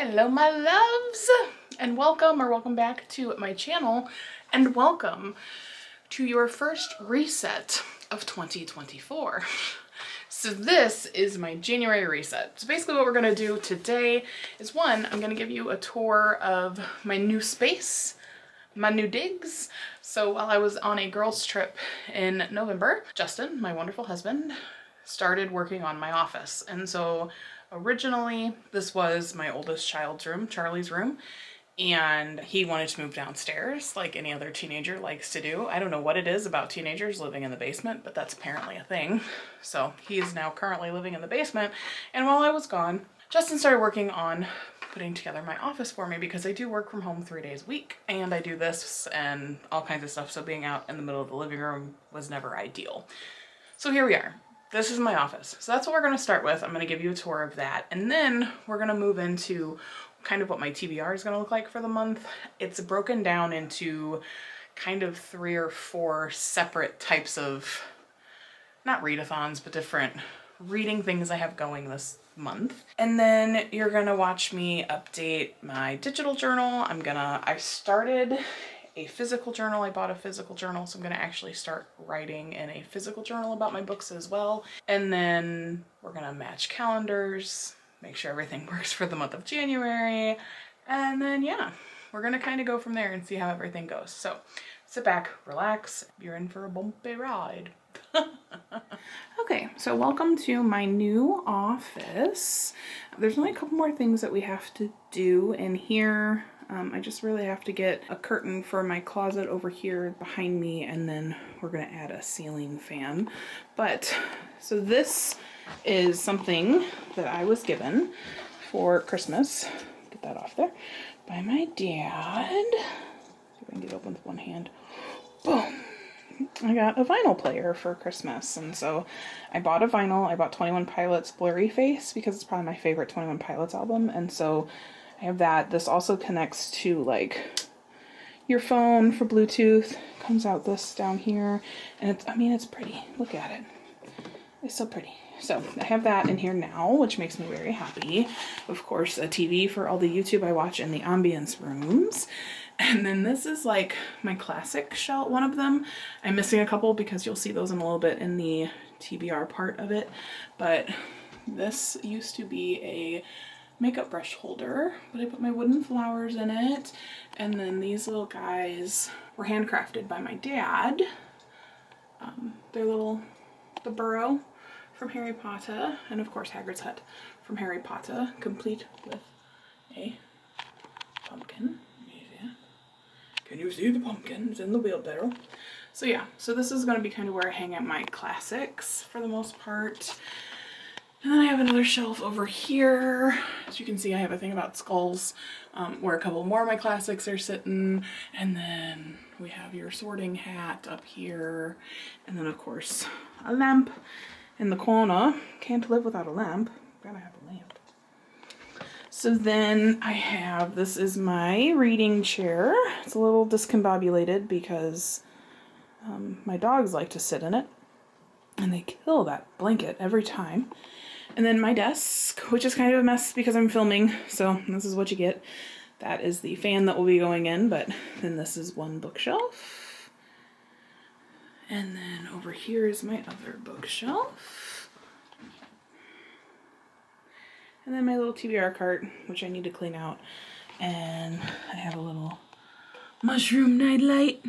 Hello my loves, and welcome back to my channel, and welcome to your first reset of 2024. So this is my January reset. So basically what we're gonna do today is I'm gonna give you a tour of my new space, my new digs. So while I was on a girls trip in November, Justin, my wonderful husband, started working on my office. And so originally this was my oldest child's room, Charlie's room, and he wanted to move downstairs like any other teenager likes to do. I don't know what it is about teenagers living in the basement, but that's apparently a thing. So he is now currently living in the basement. And while I was gone, Justin started working on putting together my office for me because I do work from home 3 days a week and I do this and all kinds of stuff. So being out in the middle of the living room was never ideal. So here we are. This is my office. So that's what we're gonna start with. I'm gonna give you a tour of that. And then we're gonna move into kind of what my TBR is gonna look like for the month. It's broken down into kind of 3 or 4 separate types of, not readathons, but different reading things I have going this month. And then you're gonna watch me update my digital journal. I started a physical journal. I bought a physical journal, so I'm gonna actually start writing in a physical journal about my books as well. And then we're gonna match calendars, make sure everything works for the month of January. And then yeah, we're gonna kind of go from there and see how everything goes. So sit back, relax, you're in for a bumpy ride. Okay, so welcome to my new office. There's only a couple more things that we have to do in here. I just really have to get a curtain for my closet over here behind me, and then we're gonna add a ceiling fan. But, so this is something that I was given for Christmas, get that off there, by my dad. See if I can get it open with one hand. Boom! I got a vinyl player for Christmas, and so I bought a vinyl. I bought 21 Pilots Blurry Face because it's probably my favorite 21 Pilots album, and so I have that. This also connects to like your phone for Bluetooth. Comes out this down here, and it's pretty. Look at it. It's so pretty. So I have that in here now, which makes me very happy. Of course, a TV for all the YouTube I watch in the ambience rooms. And then this is like my classic shelf, one of them. I'm missing a couple because you'll see those in a little bit in the TBR part of it. But this used to be a makeup brush holder, but I put my wooden flowers in it. And then these little guys were handcrafted by my dad. They're the burrow from Harry Potter, and of course Hagrid's hut from Harry Potter, complete with a pumpkin. Can you see the pumpkins in the wheelbarrow? So yeah, so this is going to be kind of where I hang out my classics for the most part. And then I have another shelf over here. As you can see, I have a thing about skulls, where a couple more of my classics are sitting. And then we have your sorting hat up here. And then of course, a lamp in the corner. Can't live without a lamp. Gotta have a lamp. So then I have, this is my reading chair. It's a little discombobulated because my dogs like to sit in it and they kill that blanket every time. And then my desk, which is kind of a mess because I'm filming, so this is what you get. That is the fan that will be going in, but then this is one bookshelf. And then over here is my other bookshelf. And then my little TBR cart, which I need to clean out. And I have a little mushroom nightlight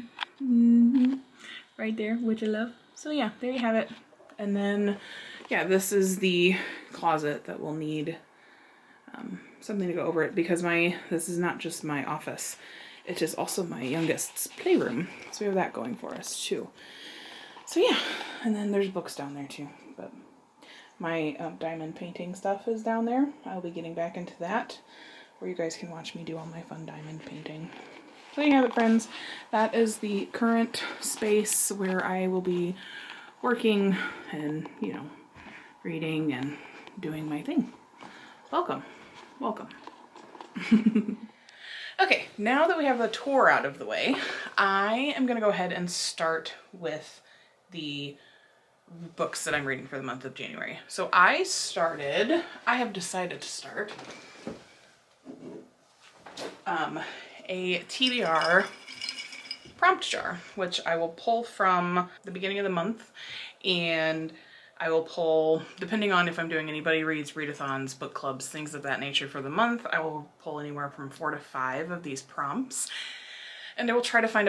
right there, which I love. So yeah, there you have it. And then, yeah, this is the closet that will need something to go over it because this is not just my office. It is also my youngest's playroom. So we have that going for us too. So yeah, and then there's books down there too. But my diamond painting stuff is down there. I'll be getting back into that, where you guys can watch me do all my fun diamond painting. So there you have it, friends. That is the current space where I will be working and, you know, reading and doing my thing. Welcome. Welcome. Okay, now that we have the tour out of the way, I am going to go ahead and start with the books that I'm reading for the month of January. So I have decided to start a TBR prompt jar, which I will pull from the beginning of the month, and I will pull, depending on if I'm doing any buddy reads, readathons, book clubs, things of that nature for the month, I will pull anywhere from 4 to 5 of these prompts. And I will try to find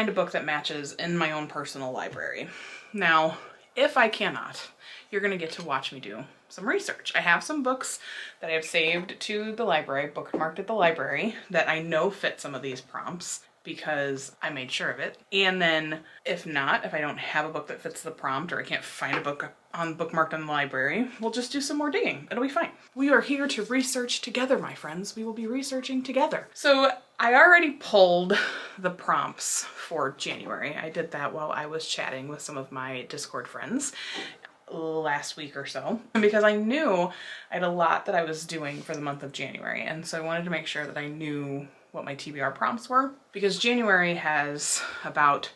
a book that matches in my own personal library. Now, if I cannot, you're gonna get to watch me do some research. I have some books that I have saved to the library, bookmarked at the library, that I know fit some of these prompts because I made sure of it. And then if not, if I don't have a book that fits the prompt, or I can't find a book bookmarked in the library, we'll just do some more digging. It'll be fine. We are here to research together, my friends. We will be researching together. So I already pulled the prompts for January. I did that while I was chatting with some of my Discord friends last week or so, because I knew I had a lot that I was doing for the month of January, and so I wanted to make sure that I knew what my TBR prompts were, because January has about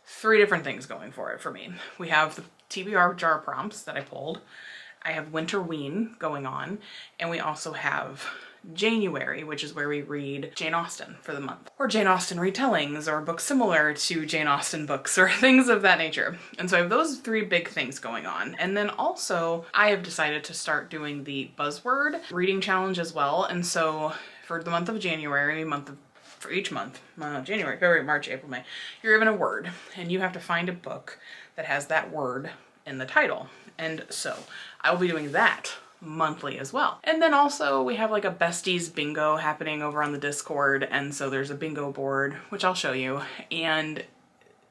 3 different things going for it for me. We have the TBR jar prompts that I pulled, I have Winterween going on, and we also have January, which is where we read Jane Austen for the month, or Jane Austen retellings, or books similar to Jane Austen books, or things of that nature. And so I have those 3 big things going on. And then also I have decided to start doing the buzzword reading challenge as well. And so for the month of January, for each month, January, February, March, April, May, you're given a word, and you have to find a book that has that word in the title. And so I will be doing that monthly as well. And then also we have like a besties bingo happening over on the Discord, and so there's a bingo board, which I'll show you, and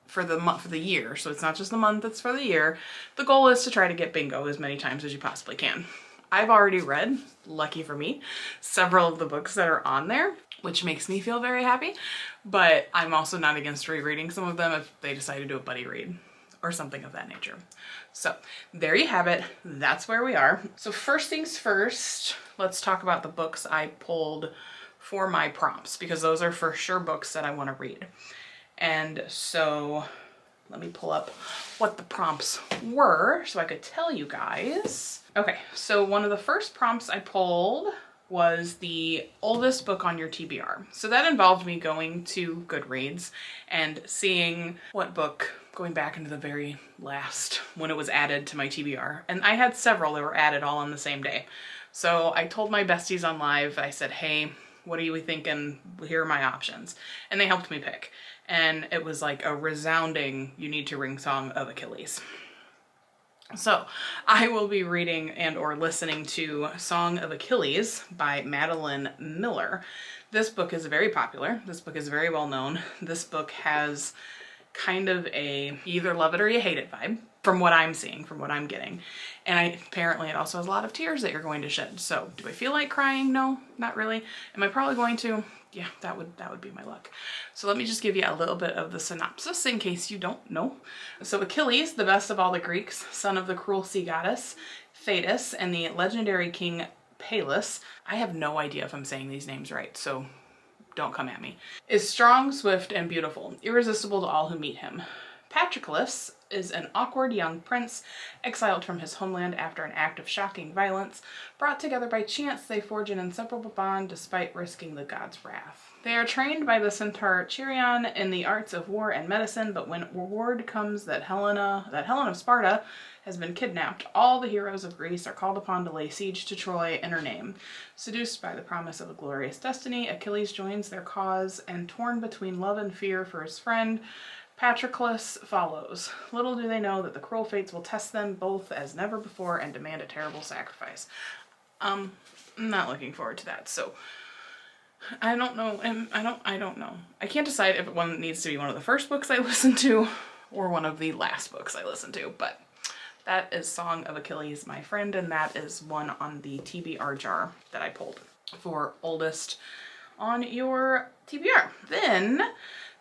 for the month, for the year, so it's not just the month, it's for the year. The goal is to try to get bingo as many times as you possibly can. I've already read, lucky for me, several of the books that are on there, which makes me feel very happy, but I'm also not against rereading some of them if they decide to do a buddy read or something of that nature. So there you have it. That's where we are. So first things first, let's talk about the books I pulled for my prompts, because those are for sure books that I want to read. And so let me pull up what the prompts were so I could tell you guys. Okay, so one of the first prompts I pulled was the oldest book on your TBR. So that involved me going to Goodreads and seeing what book, going back into the very last, when it was added to my TBR. And I had several that were added all on the same day. So I told my besties on live, I said, hey, what are you thinking? Here are my options. And they helped me pick. And it was like a resounding, you need to ring Song of Achilles. So I will be reading and or listening to Song of Achilles by Madeline Miller. This book is very popular. This book is very well known. This book has kind of a you either love it or you hate it vibe, from what I'm seeing, from what I'm getting. And apparently it also has a lot of tears that you're going to shed. So do I feel like crying? No, not really. Am I probably going to? Yeah, that would be my luck. So let me just give you a little bit of the synopsis in case you don't know. So Achilles, the best of all the Greeks, son of the cruel sea goddess Thetis and the legendary king Pallas, I have no idea if I'm saying these names right, so don't come at me, is strong, swift, and beautiful, irresistible to all who meet him. Patroclus is an awkward young prince, exiled from his homeland after an act of shocking violence. Brought together by chance, they forge an inseparable bond despite risking the god's wrath. They are trained by the centaur Cheiron in the arts of war and medicine, but when word comes that Helen of Sparta has been kidnapped, all the heroes of Greece are called upon to lay siege to Troy in her name. Seduced by the promise of a glorious destiny, Achilles joins their cause, and torn between love and fear for his friend, Patroclus follows. Little do they know that the cruel fates will test them both as never before and demand a terrible sacrifice. I'm not looking forward to that. So I don't know. I don't know. I can't decide if one needs to be one of the first books I listen to or one of the last books I listen to, but that is Song of Achilles, my friend, and that is one on the TBR jar that I pulled for oldest on your TBR. Then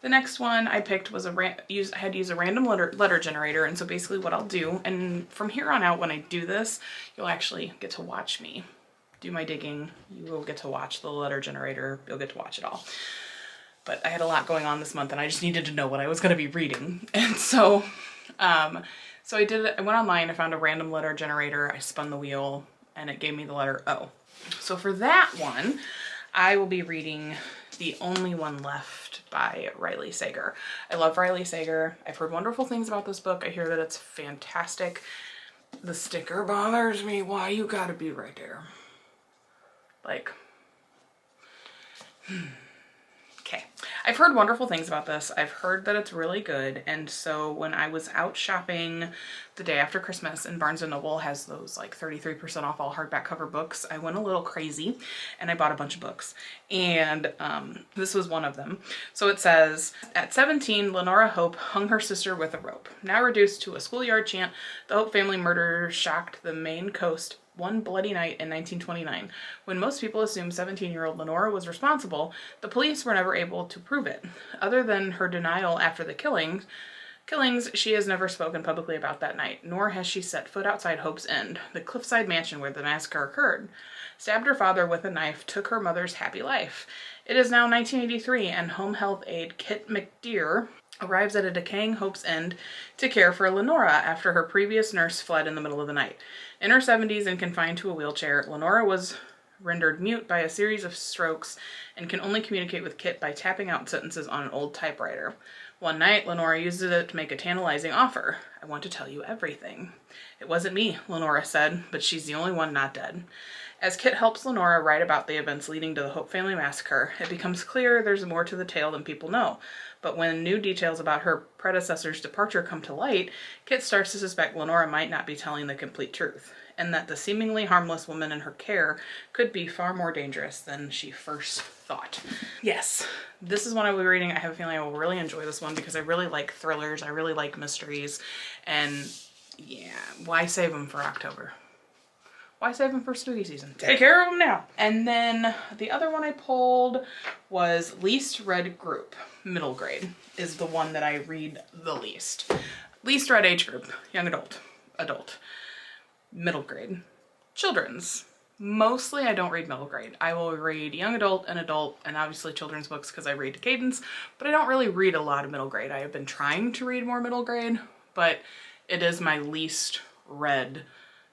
the next one I picked was I had to use a random letter generator, and so basically what I'll do, and from here on out when I do this, you'll actually get to watch me do my digging. You will get to watch the letter generator. You'll get to watch it all. But I had a lot going on this month, and I just needed to know what I was going to be reading, and so so I did it. I went online, I found a random letter generator, I spun the wheel, and it gave me the letter O. So for that one, I will be reading The Only One Left by Riley Sager. I love Riley Sager. I've heard wonderful things about this book. I hear that it's fantastic. The sticker bothers me. Why you gotta be right there? Like, okay. I've heard wonderful things about this. I've heard that it's really good. And so when I was out shopping the day after Christmas, and Barnes & Noble has those like 33% off all hardback cover books, I went a little crazy and I bought a bunch of books. And this was one of them. So it says, at 17, Lenora Hope hung her sister with a rope. Now reduced to a schoolyard chant, the Hope family murder shocked the Maine coast one bloody night in 1929. When most people assumed 17-year-old Lenora was responsible, the police were never able to prove it. Other than her denial after the killings, she has never spoken publicly about that night, nor has she set foot outside Hope's End, the cliffside mansion where the massacre occurred. Stabbed her father with a knife, took her mother's happy life. It is now 1983, and home health aide Kit McDeer arrives at a decaying Hope's End to care for Lenora after her previous nurse fled in the middle of the night. In her 70s and confined to a wheelchair, Lenora was rendered mute by a series of strokes and can only communicate with Kit by tapping out sentences on an old typewriter. One night, Lenora uses it to make a tantalizing offer. I want to tell you everything. It wasn't me, Lenora said, but she's the only one not dead. As Kit helps Lenora write about the events leading to the Hope family massacre, it becomes clear there's more to the tale than people know. But when new details about her predecessor's departure come to light, Kit starts to suspect Lenora might not be telling the complete truth, and that the seemingly harmless woman in her care could be far more dangerous than she first thought. Yes, this is one I will be reading. I have a feeling I will really enjoy this one because I really like thrillers, I really like mysteries, and yeah, why save them for October? Why save them for spooky season? Take care of them now. And then the other one I pulled was Least Read Group. Middle grade is the one that I read the least. Least read age group, young adult, middle grade, children's. Mostly I don't read middle grade. I will read young adult, and obviously children's books because I read to Cadence, but I don't really read a lot of middle grade. I have been trying to read more middle grade, but it is my least read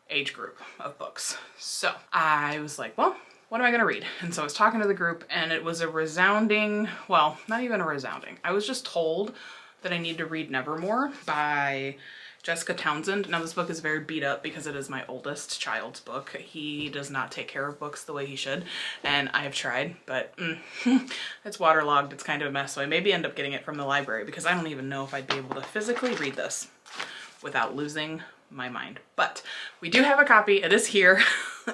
age group of books. So I was like, well, what am I gonna read? And so I was talking to the group, and it was a resounding, well, not even a resounding. I was just told that I need to read Nevermore by Jessica Townsend. Now this book is very beat up because it is my oldest child's book. He does not take care of books the way he should, and I have tried, but it's waterlogged. It's kind of a mess, so I maybe end up getting it from the library because I don't even know if I'd be able to physically read this without losing my mind. But we do have a copy. It is here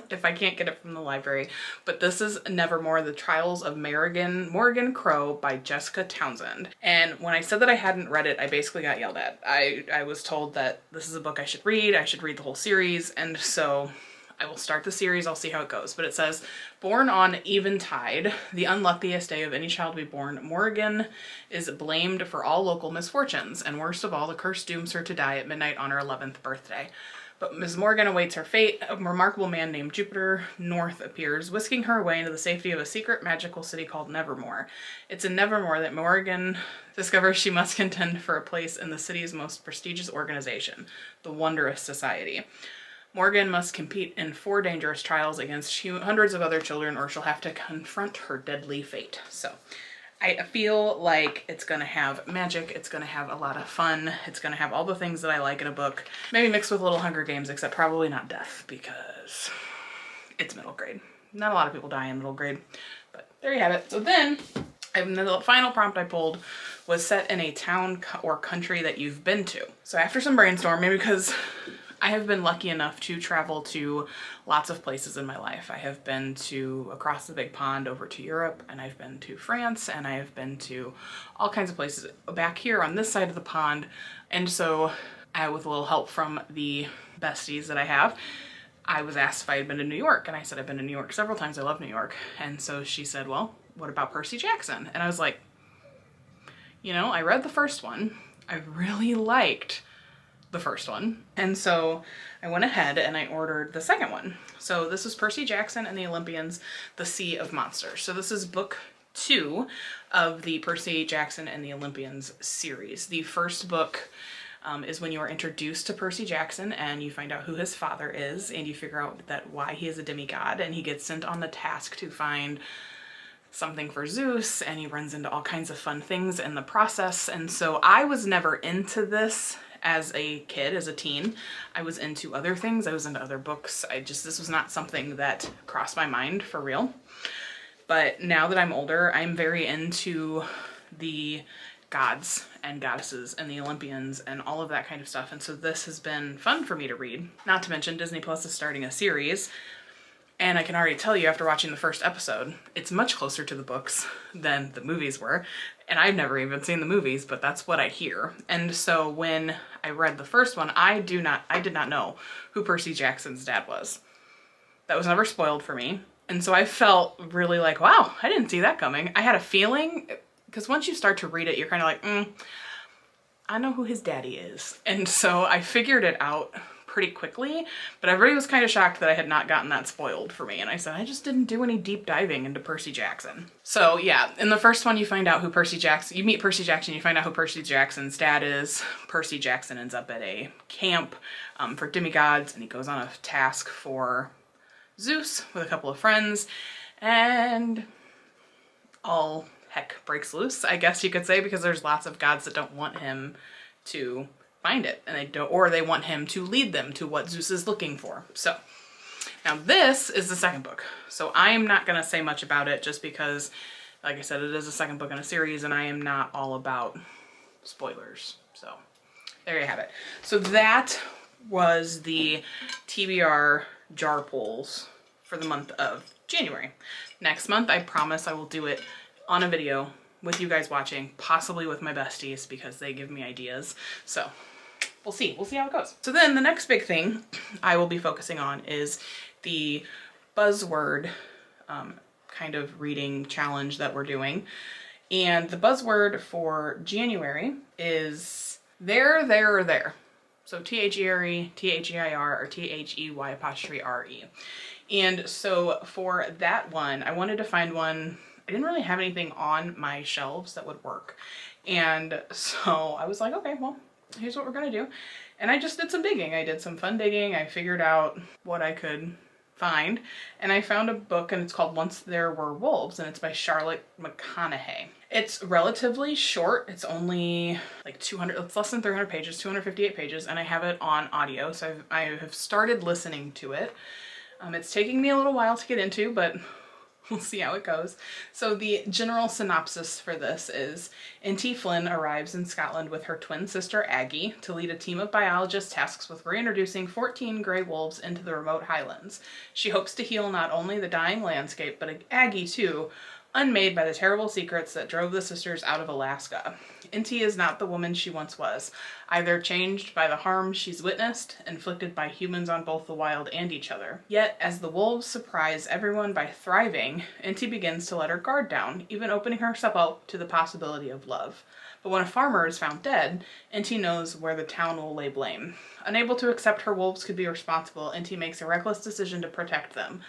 if I can't get it from the library. But this is Nevermore, The Trials of Morgan Crow by Jessica Townsend. And when I said that I hadn't read it, I basically got yelled at. I was told that this is a book I should read the whole series, and so I will start the series, I'll see how it goes. But it says, born on eventide, the unluckiest day of any child to be born, Morgan is blamed for all local misfortunes, and worst of all, the curse dooms her to die at midnight on her 11th birthday. But Ms. Morgan awaits her fate. A remarkable man named Jupiter North appears, whisking her away into the safety of a secret magical city called Nevermore. It's in Nevermore that Morgan discovers she must contend for a place in the city's most prestigious organization, the Wondrous Society. Morgan must compete in 4 dangerous trials against hundreds of other children, or she'll have to confront her deadly fate. So I feel like it's gonna have magic, it's gonna have a lot of fun, it's gonna have all the things that I like in a book, maybe mixed with a little Hunger Games, except probably not death because it's middle grade. Not a lot of people die in middle grade, but there you have it. So then, the final prompt I pulled was set in a town or country that you've been to. So after some brainstorming, because I have been lucky enough to travel to lots of places in my life. I have been to across the big pond over to Europe, and I've been to France, and I have been to all kinds of places back here on this side of the pond. And so with a little help from the besties that I have, I was asked if I had been to New York, and I said I've been to New York several times. I love New York. And so she said, well, what about Percy Jackson? And I was like, you know, I read the first one. I really liked the first one. And so I went ahead and I ordered the second one. So this is Percy Jackson and the Olympians, The Sea of Monsters. So this is book 2 of the Percy Jackson and the Olympians series. The first book is when you are introduced to Percy Jackson and you find out who his father is, and you figure out that why he is a demigod, and he gets sent on the task to find something for Zeus, and he runs into all kinds of fun things in the process. And so I was never into this as a kid, as a teen. I was into other things. I was into other books. This was not something that crossed my mind for real. But now that I'm older, I'm very into the gods and goddesses and the Olympians and all of that kind of stuff. And so this has been fun for me to read. Not to mention Disney Plus is starting a series. And I can already tell you after watching the first episode, it's much closer to the books than the movies were. And I've never even seen the movies, but that's what I hear. And so when I read the first one, I did not know who Percy Jackson's dad was. That was never spoiled for me. And so I felt really like, wow, I didn't see that coming. I had a feeling, because once you start to read it, you're kind of like, I know who his daddy is. And so I figured it out pretty quickly, but everybody was kind of shocked that I had not gotten that spoiled for me. And I said, I just didn't do any deep diving into Percy Jackson. So yeah, in the first one, you find out who you meet Percy Jackson, you find out who Percy Jackson's dad is. Percy Jackson ends up at a camp for demigods, and he goes on a task for Zeus with a couple of friends, and all heck breaks loose, I guess you could say, because there's lots of gods that don't want him to find it, and they want him to lead them to what Zeus is looking for. So now this is the second book, so I am not going to say much about it just because, like I said, it is the second book in a series, and I am not all about spoilers. So there you have it. So that was the TBR jar pulls for the month of January. Next month, I promise I will do it on a video with you guys watching, possibly with my besties, because they give me ideas. So we'll see how it goes. So then the next big thing I will be focusing on is the buzzword kind of reading challenge that we're doing. And the buzzword for January is there, there, or there. So T-H-E-R-E, T-H-E-I-R, or T-H-E-Y''re. And so for that one, I wanted to find one. I didn't really have anything on my shelves that would work. And so I was like, okay, well, here's what we're gonna do. And I just did some digging. I did some fun digging. I figured out what I could find. And I found a book, and it's called Once There Were Wolves, and it's by Charlotte McConaughey. It's relatively short. It's only like it's less than 300 pages, 258 pages, and I have it on audio. So I have started listening to it. It's taking me a little while to get into, but we'll see how it goes. So the general synopsis for this is, N.T. Flynn arrives in Scotland with her twin sister Aggie to lead a team of biologists tasked with reintroducing 14 grey wolves into the remote highlands. She hopes to heal not only the dying landscape, but Aggie too, unmade by the terrible secrets that drove the sisters out of Alaska. N.T. is not the woman she once was, either changed by the harm she's witnessed, inflicted by humans on both the wild and each other. Yet, as the wolves surprise everyone by thriving, N.T. begins to let her guard down, even opening herself up to the possibility of love. But when a farmer is found dead, N.T. knows where the town will lay blame. Unable to accept her wolves could be responsible, N.T. makes a reckless decision to protect them.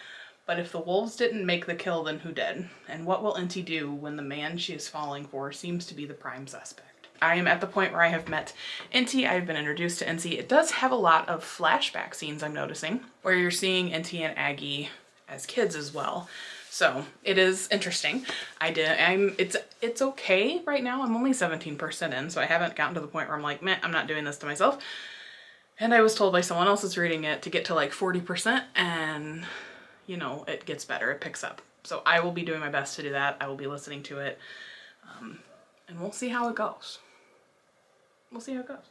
But if the wolves didn't make the kill, then who did? And what will N.T. do when the man she is falling for seems to be the prime suspect? I am at the point where I have met N.T. I've been introduced to N.T. It does have a lot of flashback scenes, I'm noticing, where you're seeing N.T. and Aggie as kids as well. So it is interesting. It's okay right now. I'm only 17% in, so I haven't gotten to the point where I'm like, meh, I'm not doing this to myself. And I was told by someone else that's reading it to get to like 40%, and you know, it gets better, it picks up. So I will be doing my best to do that. I will be listening to it, and we'll see how it goes. We'll see how it goes.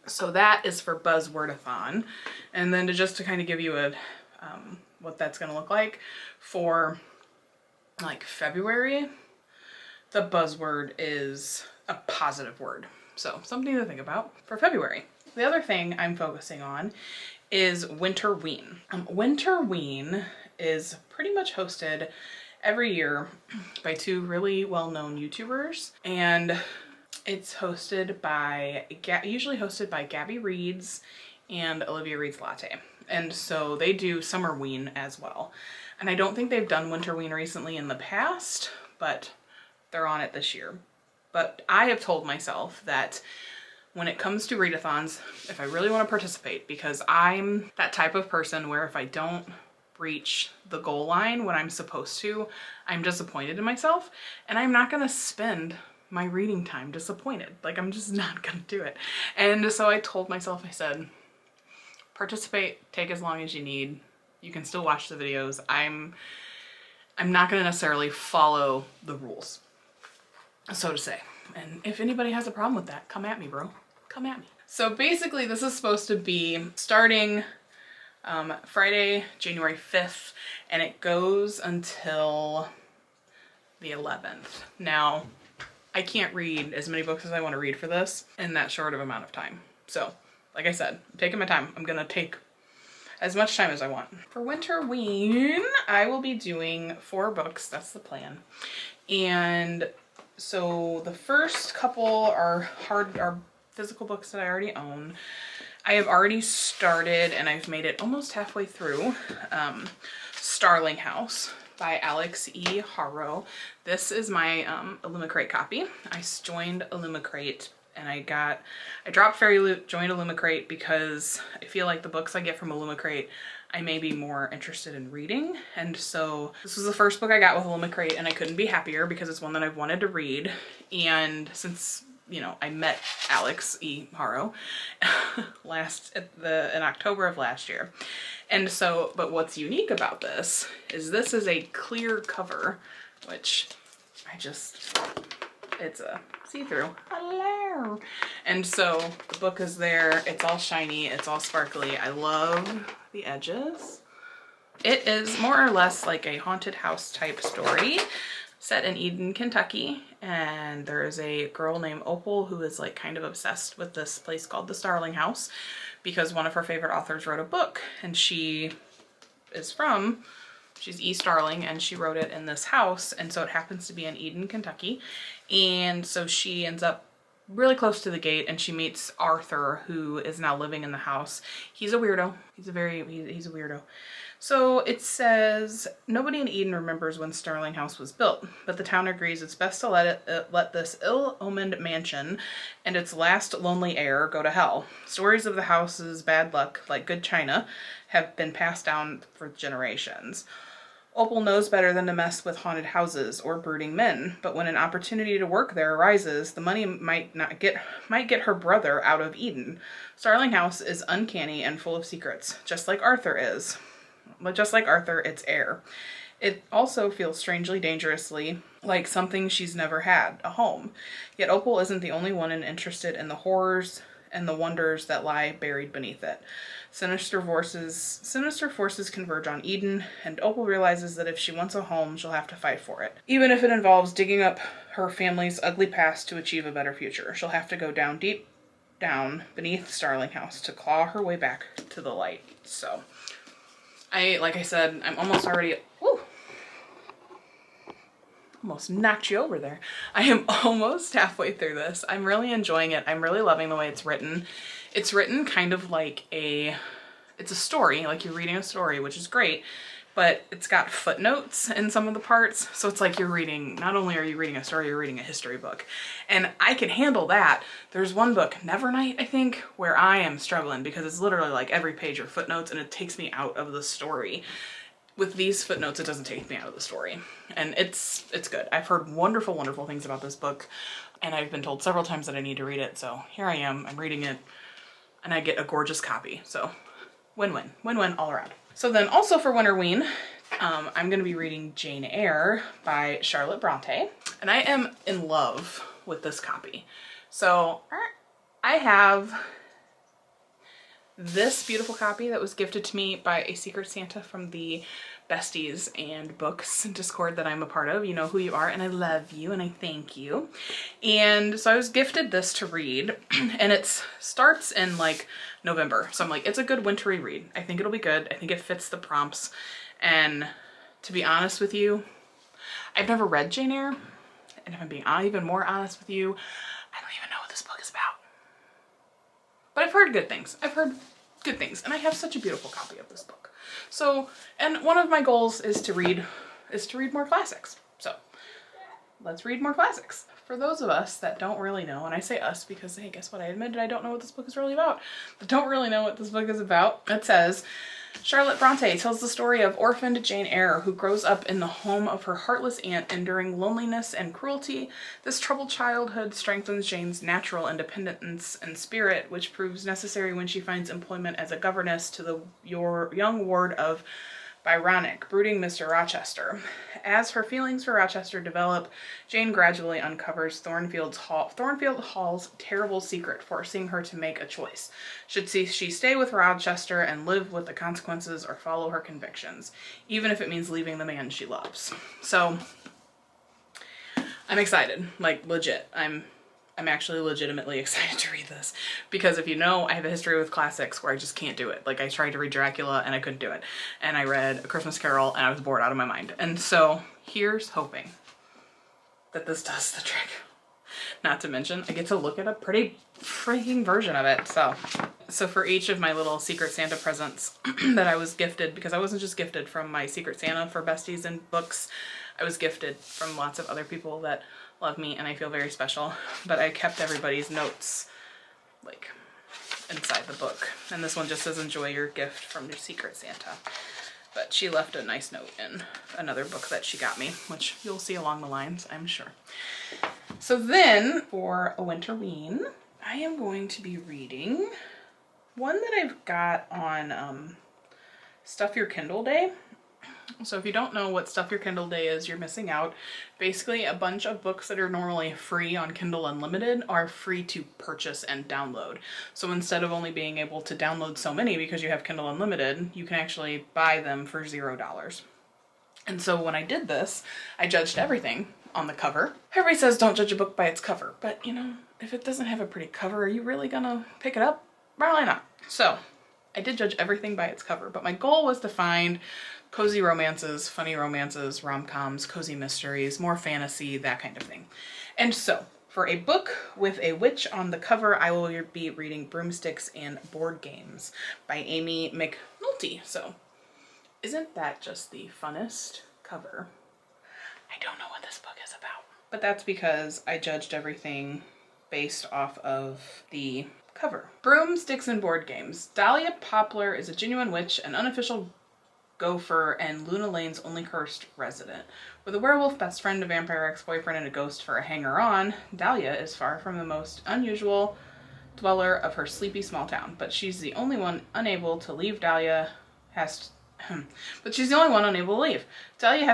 So that is for Buzzwordathon. And then to kind of give you a what that's going to look like for like February, the buzzword is a positive word. So something to think about for February. The other thing I'm focusing on is Winterween. Winterween is pretty much hosted every year by two really well-known YouTubers, and it's usually hosted by Gabby Reeds and Olivia Reed's Latte. And so they do Summerween as well. And I don't think they've done Winterween recently in the past, but they're on it this year. But I have told myself that when it comes to readathons, if I really want to participate, because I'm that type of person where if I don't reach the goal line when I'm supposed to, I'm disappointed in myself, and I'm not gonna spend my reading time disappointed. Like, I'm just not gonna do it. And so I told myself, I said, participate, take as long as you need. You can still watch the videos. I'm not gonna necessarily follow the rules, so to say. And if anybody has a problem with that, come at me, bro. Come at me. So basically this is supposed to be starting Friday, January 5th, and it goes until the 11th. Now, I can't read as many books as I want to read for this in that short of amount of time. So, like I said, I'm taking my time. I'm gonna take as much time as I want. For Winterween, I will be doing 4 books. That's the plan. And so the first couple are physical books that I already own. I have already started, and I've made it almost halfway through, Starling House by Alex E. Haro. This is my Illumicrate copy. I joined Illumicrate, and I dropped Fairy joined Illumicrate because I feel like the books I get from Illumicrate I may be more interested in reading. And so this was the first book I got with Illumicrate, and I couldn't be happier because it's one that I've wanted to read. And since, you know, I met Alex E. Haro in October of last year. And so, but what's unique about this is a clear cover, which it's a see-through. Hello. And so the book is there. It's all shiny. It's all sparkly. I love the edges. It is more or less like a haunted house type story set in Eden, Kentucky. And there is a girl named Opal who is like kind of obsessed with this place called the Starling House because one of her favorite authors wrote a book, and she's E. Starling, and she wrote it in this house, and so it happens to be in Eden, Kentucky. And so she ends up really close to the gate, and she meets Arthur, who is now living in the house. He's a weirdo. He's a weirdo. So it says, nobody in Eden remembers when Starling House was built, but the town agrees it's best to let this ill-omened mansion and its last lonely heir go to hell. Stories of the house's bad luck, like good china, have been passed down for generations. Opal knows better than to mess with haunted houses or brooding men, but when an opportunity to work there arises, the money might get her brother out of Eden. Starling House is uncanny and full of secrets, just like Arthur is. But just like Arthur, its heir. It also feels strangely dangerously like something she's never had, a home. Yet Opal isn't the only one interested in the horrors and the wonders that lie buried beneath it. Sinister forces converge on Eden, and Opal realizes that if she wants a home, she'll have to fight for it. Even if it involves digging up her family's ugly past to achieve a better future, she'll have to go down deep down beneath Starling House to claw her way back to the light. So, like I said, I'm almost already, almost knocked you over there. I am almost halfway through this. I'm really enjoying it. I'm really loving the way it's written. It's written kind of like it's a story, like you're reading a story, which is great, but it's got footnotes in some of the parts. So it's like not only are you reading a story, you're reading a history book. And I can handle that. There's one book, Nevernight, I think, where I am struggling because it's literally like every page are footnotes and it takes me out of the story. With these footnotes, it doesn't take me out of the story. And it's good. I've heard wonderful, wonderful things about this book, and I've been told several times that I need to read it. So here I am, I'm reading it, and I get a gorgeous copy. So win-win, win-win all around. So then also for Winterween, I'm gonna be reading Jane Eyre by Charlotte Bronte, and I am in love with this copy. So I have this beautiful copy that was gifted to me by a Secret Santa from the Besties and Books Discord that I'm a part of. You know who you are, and I love you, and I thank you. And so I was gifted this to read, and it starts in like November. So I'm like, it's a good wintry read. I think it'll be good. I think it fits the prompts. And to be honest with you, I've never read Jane Eyre. And if I'm being even more honest with you, I don't even know what this book is about. But I've heard good things. And I have such a beautiful copy of this book. So, and one of my goals is to read more classics. So, let's read more classics. For those of us that don't really know, and I say us because, hey, guess what? I admitted I don't know what this book is really about. But don't really know what this book is about. It says, Charlotte Bronte tells the story of orphaned Jane Eyre, who grows up in the home of her heartless aunt, enduring loneliness and cruelty. This troubled childhood strengthens Jane's natural independence and spirit, which proves necessary when she finds employment as a governess to the young ward of Byronic, brooding Mr. Rochester. As her feelings for Rochester develop, Jane gradually uncovers Thornfield Hall's terrible secret, forcing her to make a choice. Should she stay with Rochester and live with the consequences, or follow her convictions, even if it means leaving the man she loves? So, I'm excited, like legit. I'm actually legitimately excited to read this, because if you know, I have a history with classics where I just can't do it. Like, I tried to read Dracula and I couldn't do it. And I read A Christmas Carol and I was bored out of my mind. And so here's hoping that this does the trick. Not to mention, I get to look at a pretty freaking version of it. So for each of my little Secret Santa presents that I was gifted, because I wasn't just gifted from my Secret Santa for besties and books, I was gifted from lots of other people that love me and I feel very special, but I kept everybody's notes like inside the book. And this one just says, enjoy your gift from your Secret Santa. But she left a nice note in another book that she got me, which you'll see along the lines, I'm sure. So then for a Winterween, I am going to be reading one that I've got on Stuff Your Kindle Day. So if you don't know what Stuff Your Kindle Day is, you're missing out. Basically, a bunch of books that are normally free on Kindle Unlimited are free to purchase and download. So instead of only being able to download so many because you have Kindle Unlimited, you can actually buy them for $0. And so when I did this, I judged everything on the cover. Everybody says don't judge a book by its cover, but you know, if it doesn't have a pretty cover, are you really gonna pick it up? Probably not. So I did judge everything by its cover, but my goal was to find cozy romances, funny romances, rom-coms, cozy mysteries, more fantasy, that kind of thing. And so, for a book with a witch on the cover, I will be reading Broomsticks and Board Games by Amy McNulty. So, isn't that just the funnest cover? I don't know what this book is about. But that's because I judged everything based off of the cover. Broomsticks and Board Games. Dahlia Poplar is a genuine witch, an unofficial gopher, and Luna Lane's only cursed resident. With a werewolf best friend, a vampire ex-boyfriend, and a ghost for a hanger-on, Dahlia is far from the most unusual dweller of her sleepy small town. But she's the only one unable to leave. Dahlia has to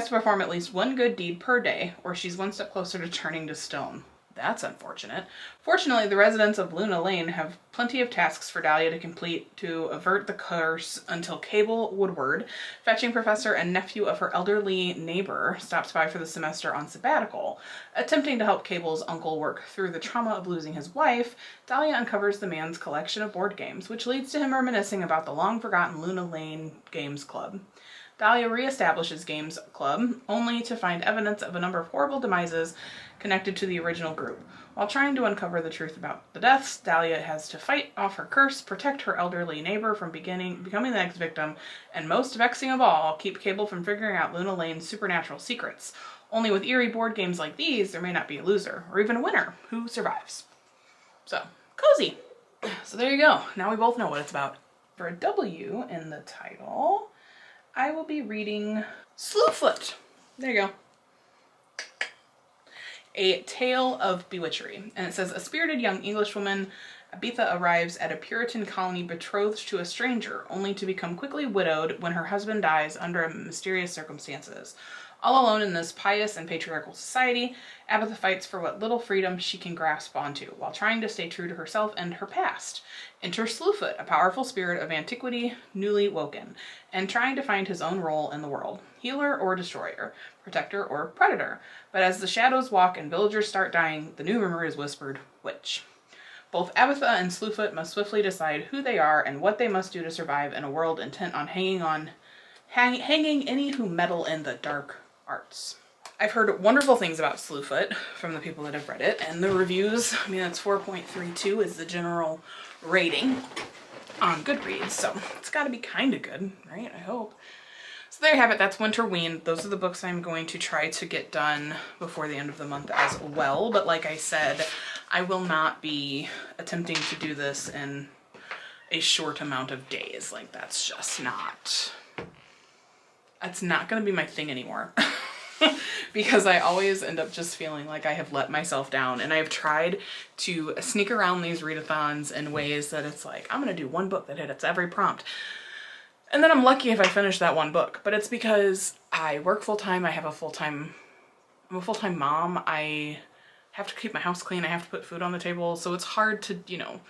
perform at least one good deed per day, or she's one step closer to turning to stone. That's unfortunate. Fortunately, the residents of Luna Lane have plenty of tasks for Dahlia to complete to avert the curse until Cable Woodward, fetching professor and nephew of her elderly neighbor, stops by for the semester on sabbatical. Attempting to help Cable's uncle work through the trauma of losing his wife, Dahlia uncovers the man's collection of board games, which leads to him reminiscing about the long-forgotten Luna Lane Games Club. Dahlia reestablishes Games Club, only to find evidence of a number of horrible demises connected to the original group. While trying to uncover the truth about the deaths, Dahlia has to fight off her curse, protect her elderly neighbor from becoming the next victim, and most vexing of all, keep Cable from figuring out Luna Lane's supernatural secrets. Only with eerie board games like these, there may not be a loser, or even a winner, who survives. So, cozy. So there you go. Now we both know what it's about. For a W in the title, I will be reading Slewfoot. There you go. A Tale of Bewitchery. And it says, a spirited young Englishwoman, Abitha, arrives at a Puritan colony betrothed to a stranger, only to become quickly widowed when her husband dies under mysterious circumstances. All alone in this pious and patriarchal society, Abatha fights for what little freedom she can grasp onto, while trying to stay true to herself and her past. Enter Slewfoot, a powerful spirit of antiquity, newly woken, and trying to find his own role in the world. Healer or destroyer, protector or predator. But as the shadows walk and villagers start dying, the new rumor is whispered, witch. Both Abatha and Slewfoot must swiftly decide who they are and what they must do to survive in a world intent on hanging any who meddle in the dark arts. I've heard wonderful things about Slewfoot from the people that have read it, and the reviews, I mean, that's 4.32 is the general rating on Goodreads, so it's got to be kind of good, right? I hope. So there you have it. That's Winterween. Those are the books I'm going to try to get done before the end of the month as well, but like I said, I will not be attempting to do this in a short amount of days. Like that's not gonna be my thing anymore. Because I always end up just feeling like I have let myself down, and I've tried to sneak around these readathons in ways that it's like, I'm gonna do one book that hits every prompt. And then I'm lucky if I finish that one book, but it's because I work full-time, I'm a full-time mom, I have to keep my house clean, I have to put food on the table, so it's hard to, you know,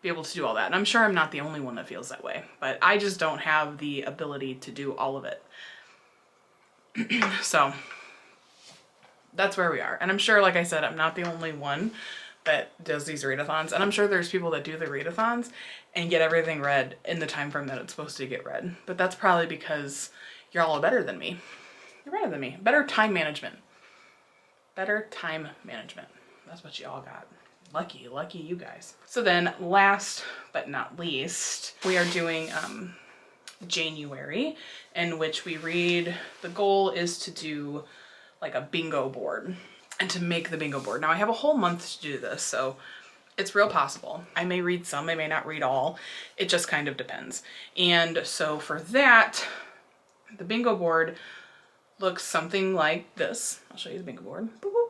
be able to do all that. And I'm sure I'm not the only one that feels that way, but I just don't have the ability to do all of it. So that's where we are. And I'm sure, like I said, I'm not the only one that does these readathons. And I'm sure there's people that do the readathons and get everything read in the time frame that it's supposed to get read. But that's probably because you're all better than me. You're better than me. Better time management. Better time management. That's what you all got. Lucky you guys. So then last but not least, we are doing January, in which we read, the goal is to do like a bingo board and to make the bingo board. Now I have a whole month to do this, so it's real possible. I may read some, I may not read all. It just kind of depends. And so for that, the bingo board looks something like this. I'll show you the bingo board. Boop, boop.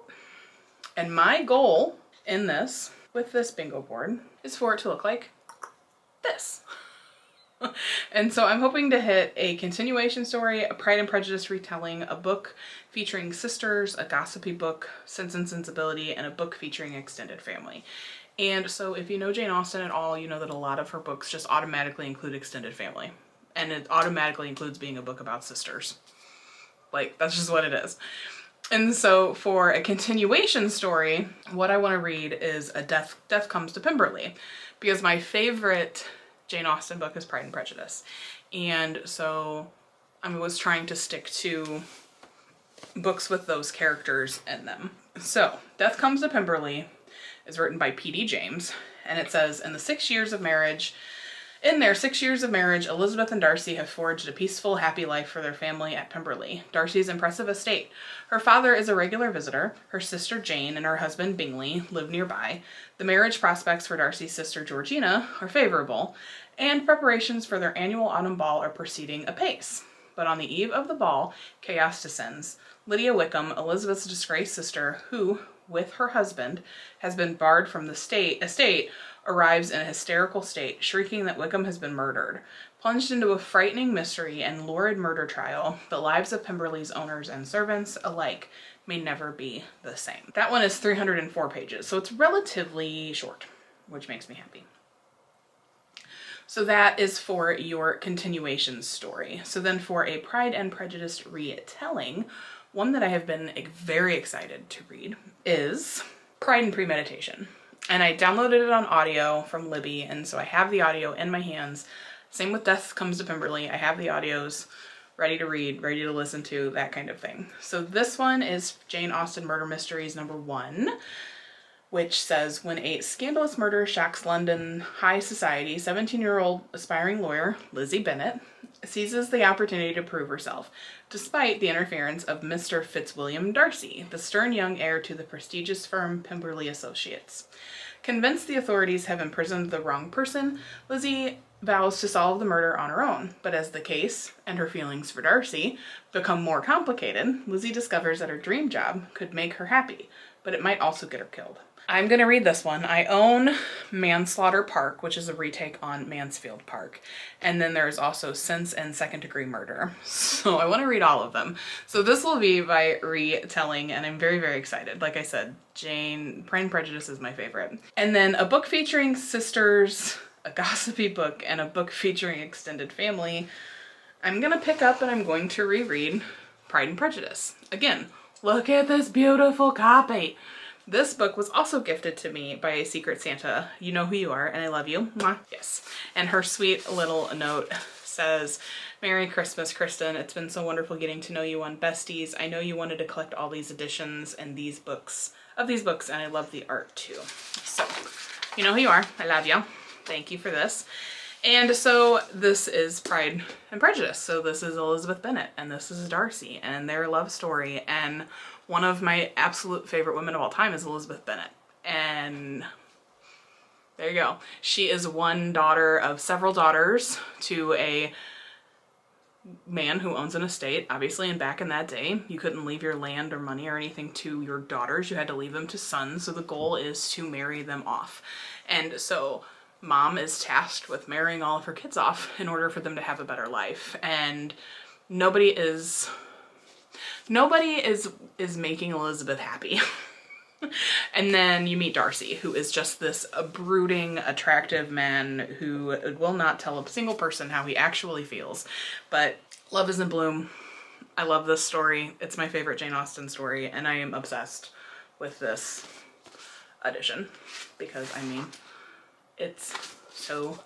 And my goal in this, with this bingo board, is for it to look like this. And so I'm hoping to hit a continuation story, a Pride and Prejudice retelling, a book featuring sisters, a gossipy book, Sense and Sensibility, and a book featuring extended family. And so if you know Jane Austen at all, you know that a lot of her books just automatically include extended family. And it automatically includes being a book about sisters. Like, that's just what it is. And so for a continuation story, what I want to read is a Death Comes to Pemberley, because my favorite Jane Austen book is Pride and Prejudice. And so I was trying to stick to books with those characters in them. So Death Comes to Pemberley is written by P.D. James, and it says, in their 6 years of marriage, Elizabeth and Darcy have forged a peaceful, happy life for their family at Pemberley, Darcy's impressive estate. Her father is a regular visitor. Her sister Jane and her husband Bingley live nearby. The marriage prospects for Darcy's sister Georgina are favorable, and preparations for their annual autumn ball are proceeding apace. But on the eve of the ball, chaos descends. Lydia Wickham, Elizabeth's disgraced sister, who, with her husband, has been barred from the estate, arrives in a hysterical state, shrieking that Wickham has been murdered. Plunged into a frightening mystery and lurid murder trial, the lives of Pemberley's owners and servants alike may never be the same. That one is 304 pages, so it's relatively short, which makes me happy. So that is for your continuation story. So then for a Pride and Prejudice retelling, one that I have been very excited to read is Pride and Premeditation. And I downloaded it on audio from Libby, and so I have the audio in my hands. Same with Death Comes to Pemberley. I have the audios ready to read, ready to listen to, that kind of thing. So this one is Jane Austen Murder Mysteries #1, which says, when a scandalous murder shocks London high society, 17-year-old aspiring lawyer Lizzie Bennet seizes the opportunity to prove herself, despite the interference of Mr. Fitzwilliam Darcy, the stern young heir to the prestigious firm Pemberley Associates. Convinced the authorities have imprisoned the wrong person, Lizzie vows to solve the murder on her own, but as the case, and her feelings for Darcy, become more complicated, Lizzie discovers that her dream job could make her happy, but it might also get her killed. I'm going to read this one. I own Manslaughter Park, which is a retake on Mansfield Park. And then there's also Sense and Second Degree Murder. So I want to read all of them. So this will be by retelling, and I'm very, very excited. Like I said, Pride and Prejudice is my favorite. And then a book featuring sisters, a gossipy book, and a book featuring extended family. I'm going to pick up and I'm going to reread Pride and Prejudice. Again, look at this beautiful copy. This book was also gifted to me by a Secret Santa. You know who you are, and I love you. Mwah. Yes. And her sweet little note says, Merry Christmas, Kristen. It's been so wonderful getting to know you on Besties. I know you wanted to collect all these editions and these books, and I love the art too. So, you know who you are. I love you. Thank you for this. And so this is Pride and Prejudice. So this is Elizabeth Bennet, and this is Darcy, and their love story, and one of my absolute favorite women of all time is Elizabeth Bennet. And There you go. She is one daughter of several daughters to a man who owns an estate, obviously, and back in that day, you couldn't leave your land or money or anything to your daughters. You had to leave them to sons, so the goal is to marry them off. And so mom is tasked with marrying all of her kids off in order for them to have a better life. And nobody is making Elizabeth happy. And then you meet Darcy, who is just this brooding, attractive man who will not tell a single person how he actually feels. But love is in bloom. I love this story. It's my favorite Jane Austen story, and I am obsessed with this edition because, I mean, it's so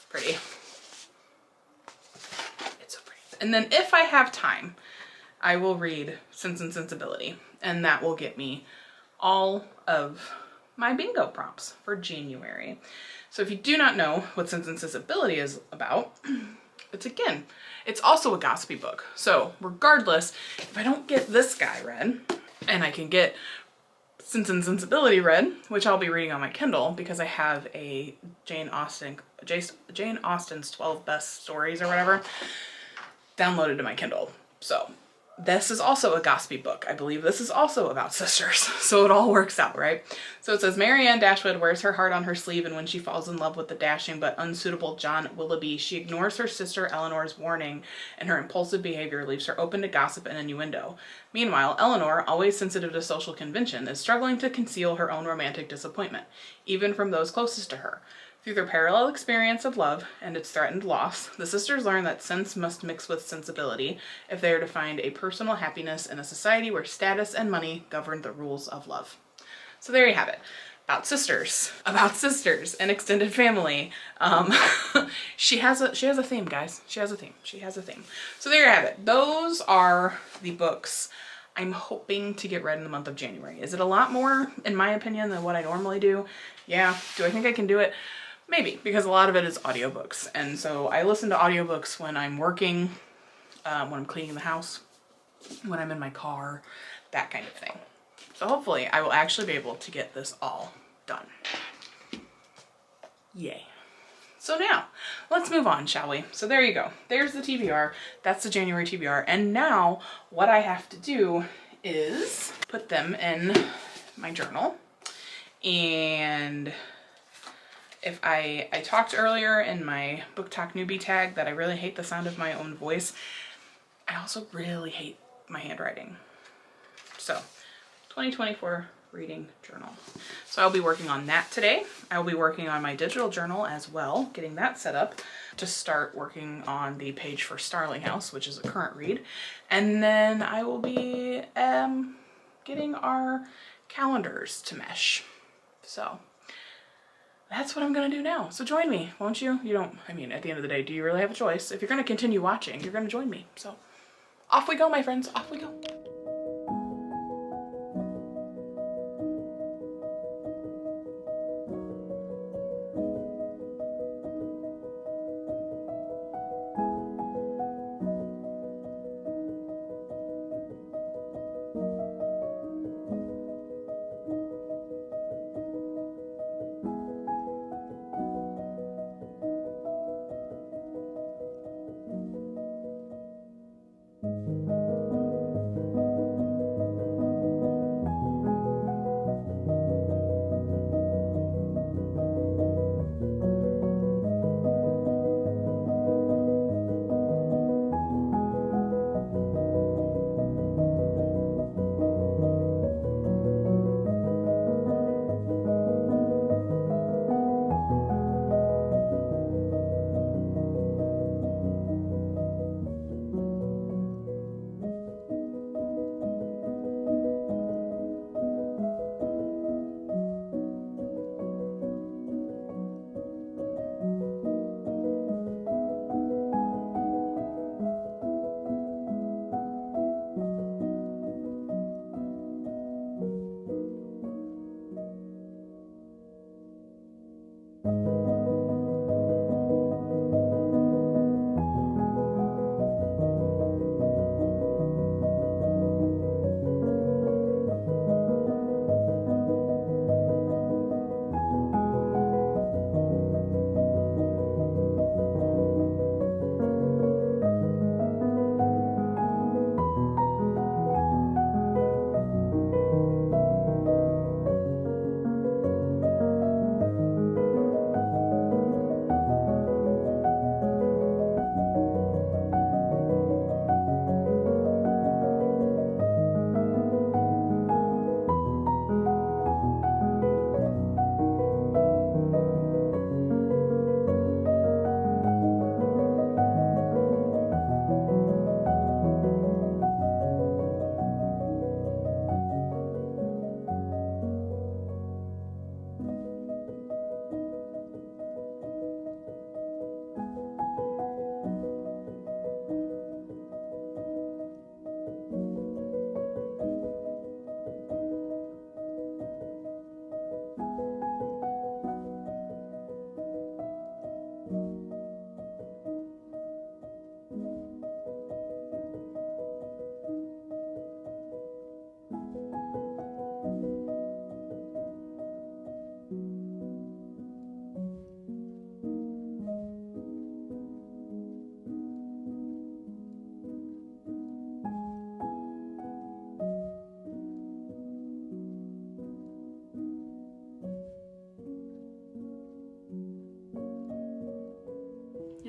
pretty. It's so pretty. And then if I have time, I will read Sense and Sensibility, and that will get me all of my bingo prompts for January. So if you do not know what Sense and Sensibility is about, it's also a gossipy book. So regardless, if I don't get this guy read, and I can get Sense and Sensibility read, which I'll be reading on my Kindle because I have a Jane Austen's 12 Best Stories or whatever downloaded to my Kindle. So this is also a gossipy book. I believe this is also about sisters. So it all works out, right? So it says, Marianne Dashwood wears her heart on her sleeve, and when she falls in love with the dashing but unsuitable John Willoughby, she ignores her sister Eleanor's warning, and her impulsive behavior leaves her open to gossip and innuendo. Meanwhile, Eleanor, always sensitive to social convention, is struggling to conceal her own romantic disappointment, even from those closest to her. Through their parallel experience of love and its threatened loss, the sisters learn that sense must mix with sensibility if they are to find a personal happiness in a society where status and money govern the rules of love. So there you have it. About sisters and extended family. She has a theme, guys. She has a theme. So there you have it. Those are the books I'm hoping to get read in the month of January. Is it a lot more, in my opinion, than what I normally do? Yeah. Do I think I can do it? Maybe, because a lot of it is audiobooks. And so I listen to audiobooks when I'm working, when I'm cleaning the house, when I'm in my car, that kind of thing. So hopefully I will actually be able to get this all done. Yay. So now, let's move on, shall we? So there you go. There's the TBR. That's the January TBR. And now what I have to do is put them in my journal. And if I talked earlier in my Book Talk newbie tag that I really hate the sound of my own voice. I also really hate my handwriting. So 2024 reading journal. So I'll be working on that today. I will be working on my digital journal as well, getting that set up to start working on the page for Starling House, which is a current read. And then I will be getting our calendars to mesh. So that's what I'm gonna do now. So join me, won't you? You don't, I mean, at the end of the day, do you really have a choice? If you're gonna continue watching, you're gonna join me. So off we go, my friends, off we go.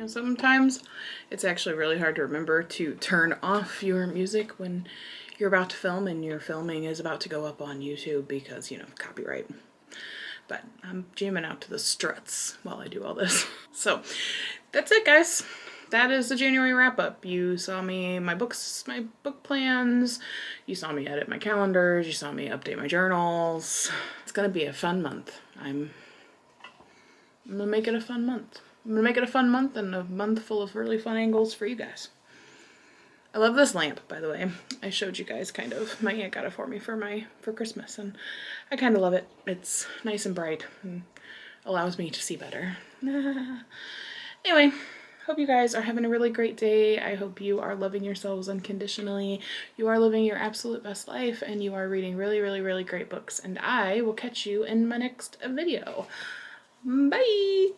You know, sometimes it's actually really hard to remember to turn off your music when you're about to film and your filming is about to go up on YouTube because, you know, copyright. But I'm jamming out to the struts while I do all this. So that's it, guys. That is the January wrap up. You saw me, my books, my book plans. You saw me edit my calendars. You saw me update my journals. It's gonna be a fun month. I'm gonna make it a fun month. I'm gonna make it a fun month and a month full of really fun angles for you guys. I love this lamp, by the way. I showed you guys kind of. My aunt got it for me for Christmas, and I kind of love it. It's nice and bright and allows me to see better. Anyway, hope you guys are having a really great day. I hope you are loving yourselves unconditionally. You are living your absolute best life, and you are reading really, really, really great books. And I will catch you in my next video. Bye!